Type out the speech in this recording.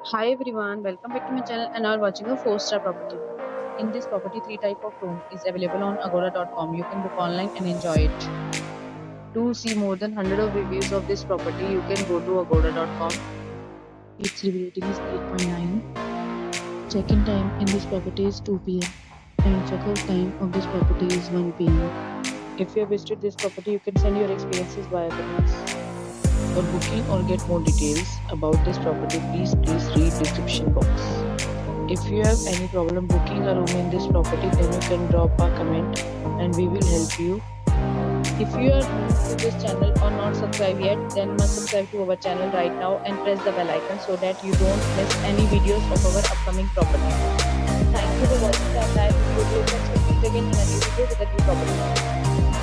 Hi everyone, welcome back to my channel and are watching a 4-star property. In this property, three type of room is available on agoda.com. You can book online and enjoy it. To see more than 100 of reviews of this property, you can go to agoda.com. Its review rating is 8.9. Check-in time in this property is 2 p.m. and check-out time of this property is 1 p.m. If you have visited this property, you can send your experiences via comments. For booking or get more details about this property, please read description box. If you have any problem booking a room in this property, then you can drop a comment and we will help you. If you are new to this channel or not subscribed yet, then must subscribe to our channel right now and press the bell icon so that you don't miss any videos of our upcoming property. Thank you for watching the entire video. Let's meet again in a new video with a new property.